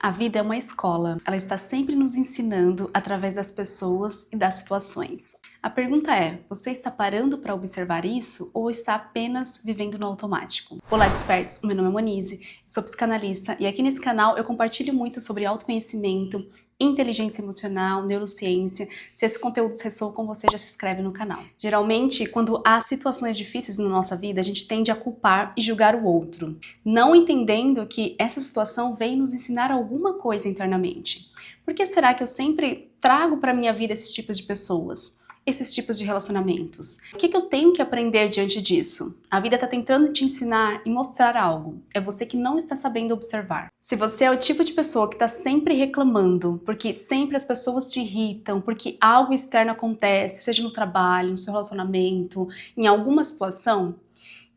A vida é uma escola, ela está sempre nos ensinando através das pessoas e das situações. A pergunta é, você está parando para observar isso ou está apenas vivendo no automático? Olá, despertos! Meu nome é Monize, sou psicanalista e aqui nesse canal eu compartilho muito sobre autoconhecimento, inteligência emocional, neurociência. Se esse conteúdo ressoa com você, já se inscreve no canal. Geralmente, quando há situações difíceis na nossa vida, a gente tende a culpar e julgar o outro, não entendendo que essa situação veio nos ensinar alguma coisa internamente. Por que será que eu sempre trago para minha vida esses tipos de pessoas? Esses tipos de relacionamentos? O que eu tenho que aprender diante disso? A vida está tentando te ensinar e mostrar algo. É você que não está sabendo observar. Se você é o tipo de pessoa que está sempre reclamando, porque sempre as pessoas te irritam, porque algo externo acontece, seja no trabalho, no seu relacionamento, em alguma situação,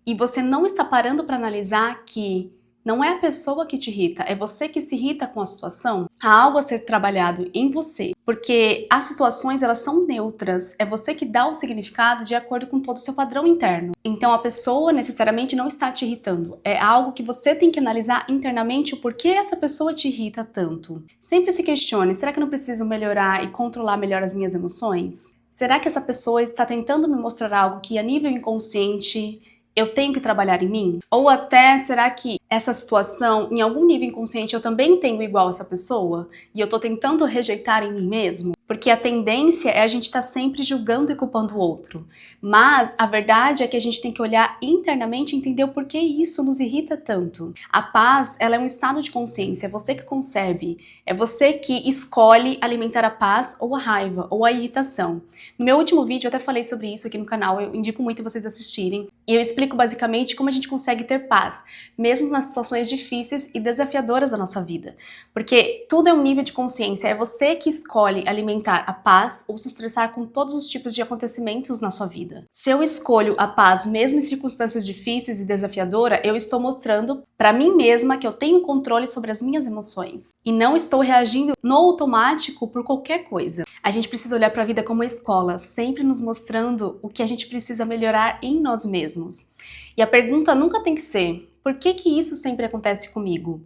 e você não está parando para analisar que não é a pessoa que te irrita, é você que se irrita com a situação, há algo a ser trabalhado em você. Porque as situações, elas são neutras, é você que dá o significado de acordo com todo o seu padrão interno. Então a pessoa necessariamente não está te irritando, é algo que você tem que analisar internamente o porquê essa pessoa te irrita tanto. Sempre se questione, será que eu não preciso melhorar e controlar melhor as minhas emoções? Será que essa pessoa está tentando me mostrar algo que a nível inconsciente eu tenho que trabalhar em mim? Ou até, será que essa situação, em algum nível inconsciente, eu também tenho igual essa pessoa? E eu tô tentando rejeitar em mim mesmo? Porque a tendência é a gente estar sempre julgando e culpando o outro. Mas a verdade é que a gente tem que olhar internamente e entender o porquê isso nos irrita tanto. A paz, ela é um estado de consciência, é você que concebe. É você que escolhe alimentar a paz ou a raiva, ou a irritação. No meu último vídeo eu até falei sobre isso aqui no canal, eu indico muito vocês assistirem. E eu explico basicamente como a gente consegue ter paz, mesmo nas situações difíceis e desafiadoras da nossa vida. Porque tudo é um nível de consciência, é você que escolhe alimentar a paz ou se estressar com todos os tipos de acontecimentos na sua vida. Se eu escolho a paz mesmo em circunstâncias difíceis e desafiadoras, eu estou mostrando para mim mesma que eu tenho controle sobre as minhas emoções e não estou reagindo no automático por qualquer coisa. A gente precisa olhar para a vida como uma escola, sempre nos mostrando o que a gente precisa melhorar em nós mesmos. E a pergunta nunca tem que ser, por que isso sempre acontece comigo?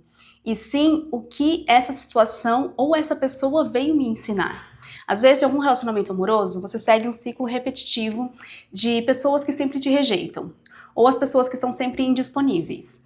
E sim, o que essa situação ou essa pessoa veio me ensinar. Às vezes, em algum relacionamento amoroso, você segue um ciclo repetitivo de pessoas que sempre te rejeitam, ou as pessoas que estão sempre indisponíveis.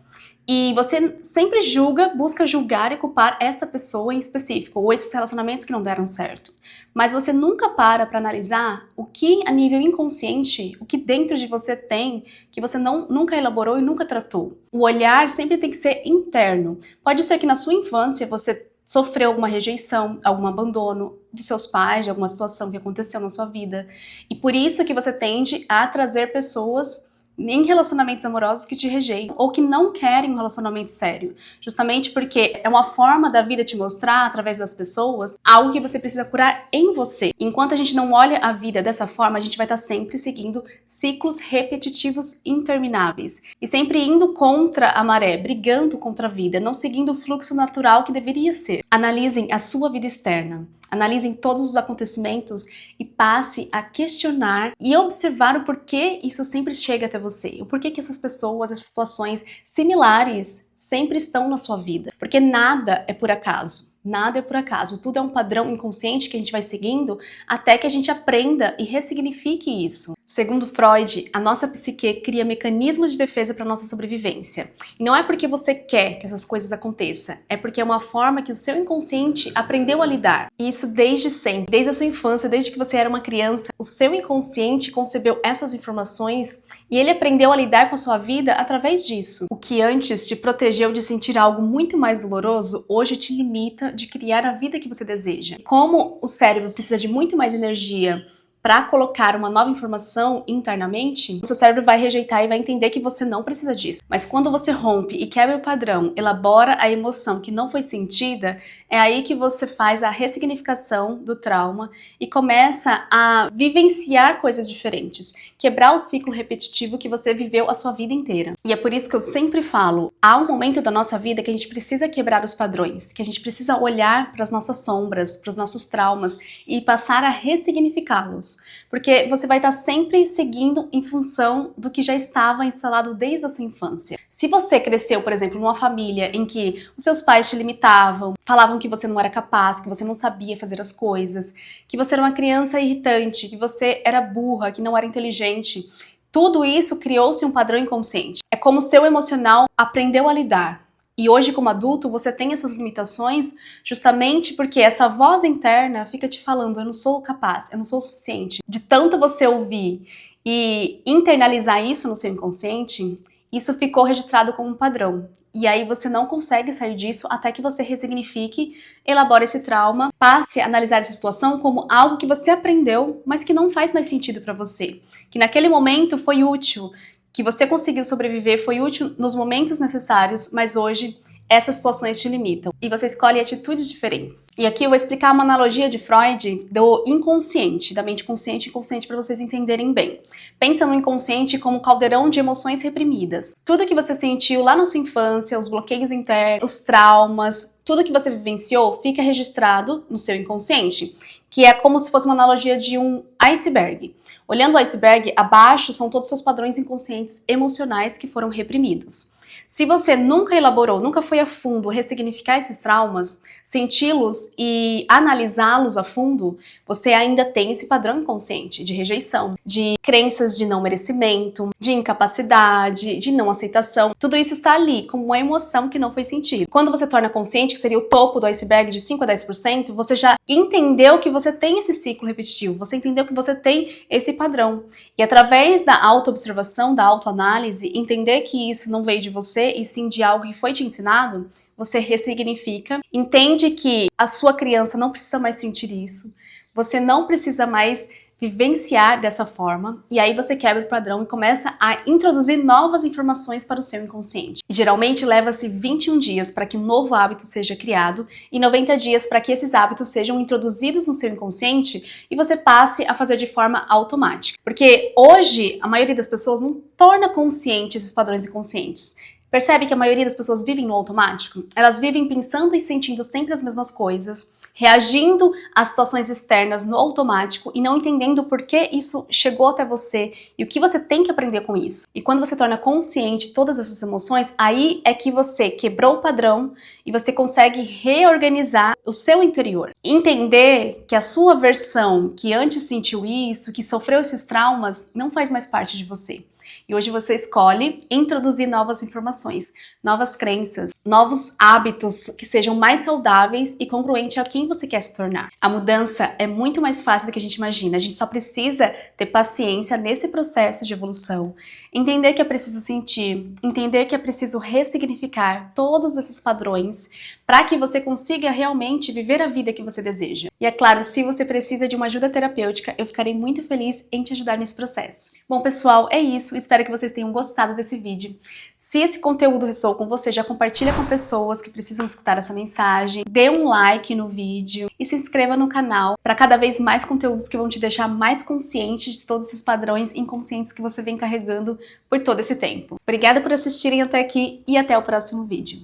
E você sempre julga, busca julgar e culpar essa pessoa em específico, ou esses relacionamentos que não deram certo. Mas você nunca para analisar o que a nível inconsciente, o que dentro de você tem, que você nunca elaborou e nunca tratou. O olhar sempre tem que ser interno. Pode ser que na sua infância você sofreu alguma rejeição, algum abandono dos seus pais, de alguma situação que aconteceu na sua vida. E por isso que você tende a trazer pessoas em relacionamentos amorosos que te rejeitam ou que não querem um relacionamento sério. Justamente porque é uma forma da vida te mostrar, através das pessoas, algo que você precisa curar em você. Enquanto a gente não olha a vida dessa forma, a gente vai estar sempre seguindo ciclos repetitivos intermináveis. E sempre indo contra a maré, brigando contra a vida, não seguindo o fluxo natural que deveria ser. Analisem a sua vida externa. Analisem todos os acontecimentos e passe a questionar e observar o porquê isso sempre chega até você. O porquê que essas pessoas, essas situações similares sempre estão na sua vida. Porque nada é por acaso. Nada é por acaso. Tudo é um padrão inconsciente que a gente vai seguindo até que a gente aprenda e ressignifique isso. Segundo Freud, a nossa psique cria mecanismos de defesa para a nossa sobrevivência. E não é porque você quer que essas coisas aconteçam, é porque é uma forma que o seu inconsciente aprendeu a lidar. E isso desde sempre, desde a sua infância, desde que você era uma criança, o seu inconsciente concebeu essas informações e ele aprendeu a lidar com a sua vida através disso. O que antes te protegeu de sentir algo muito mais doloroso, hoje te limita de criar a vida que você deseja. Como o cérebro precisa de muito mais energia para colocar uma nova informação internamente, o seu cérebro vai rejeitar e vai entender que você não precisa disso. Mas quando você rompe e quebra o padrão, elabora a emoção que não foi sentida, é aí que você faz a ressignificação do trauma e começa a vivenciar coisas diferentes, quebrar o ciclo repetitivo que você viveu a sua vida inteira. E é por isso que eu sempre falo, há um momento da nossa vida que a gente precisa quebrar os padrões, que a gente precisa olhar para as nossas sombras, para os nossos traumas e passar a ressignificá-los. caos, porque você vai estar sempre seguindo em função do que já estava instalado desde a sua infância. Se você cresceu, por exemplo, numa família em que os seus pais te limitavam, falavam que você não era capaz, que você não sabia fazer as coisas, que você era uma criança irritante, que você era burra, que não era inteligente, tudo isso criou-se um padrão inconsciente. É como o seu emocional aprendeu a lidar. E hoje, como adulto, você tem essas limitações justamente porque essa voz interna fica te falando: eu não sou capaz, eu não sou o suficiente. De tanto você ouvir e internalizar isso no seu inconsciente, isso ficou registrado como um padrão. E aí você não consegue sair disso até que você ressignifique, elabore esse trauma, passe a analisar essa situação como algo que você aprendeu, mas que não faz mais sentido para você. Que naquele momento foi útil, que você conseguiu sobreviver, foi útil nos momentos necessários, mas hoje essas situações te limitam e você escolhe atitudes diferentes. E aqui eu vou explicar uma analogia de Freud do inconsciente, da mente consciente e inconsciente para vocês entenderem bem. Pensa no inconsciente como um caldeirão de emoções reprimidas. Tudo que você sentiu lá na sua infância, os bloqueios internos, os traumas, tudo que você vivenciou fica registrado no seu inconsciente, que é como se fosse uma analogia de um iceberg. Olhando o iceberg, abaixo são todos os seus padrões inconscientes emocionais que foram reprimidos. Se você nunca elaborou, nunca foi a fundo ressignificar esses traumas, senti-los e analisá-los a fundo, você ainda tem esse padrão inconsciente de rejeição, de crenças de não merecimento, de incapacidade, de não aceitação. Tudo isso está ali como uma emoção que não foi sentida. Quando você torna consciente, que seria o topo do iceberg de 5 a 10%, você já entendeu que você tem esse ciclo repetitivo, você entendeu que você tem esse padrão. E através da autoobservação, da autoanálise, entender que isso não veio de você e sim de algo que foi te ensinado, você ressignifica, entende que a sua criança não precisa mais sentir isso, você não precisa mais vivenciar dessa forma, e aí você quebra o padrão e começa a introduzir novas informações para o seu inconsciente. E geralmente leva-se 21 dias para que um novo hábito seja criado e 90 dias para que esses hábitos sejam introduzidos no seu inconsciente e você passe a fazer de forma automática. Porque hoje a maioria das pessoas não torna consciente esses padrões inconscientes. Percebe que a maioria das pessoas vivem no automático? Elas vivem pensando e sentindo sempre as mesmas coisas, reagindo às situações externas no automático e não entendendo por que isso chegou até você e o que você tem que aprender com isso. E quando você torna consciente todas essas emoções, aí é que você quebrou o padrão e você consegue reorganizar o seu interior. Entender que a sua versão que antes sentiu isso, que sofreu esses traumas, não faz mais parte de você. E hoje você escolhe introduzir novas informações, novas crenças, novos hábitos que sejam mais saudáveis e congruentes a quem você quer se tornar. A mudança é muito mais fácil do que a gente imagina. A gente só precisa ter paciência nesse processo de evolução. Entender que é preciso sentir, entender que é preciso ressignificar todos esses padrões para que você consiga realmente viver a vida que você deseja. E é claro, se você precisa de uma ajuda terapêutica, eu ficarei muito feliz em te ajudar nesse processo. Bom, pessoal, é isso. Espero que vocês tenham gostado desse vídeo. Se esse conteúdo ressoou com você, já compartilha com pessoas que precisam escutar essa mensagem, dê um like no vídeo e se inscreva no canal para cada vez mais conteúdos que vão te deixar mais consciente de todos esses padrões inconscientes que você vem carregando por todo esse tempo. Obrigada por assistirem até aqui e até o próximo vídeo.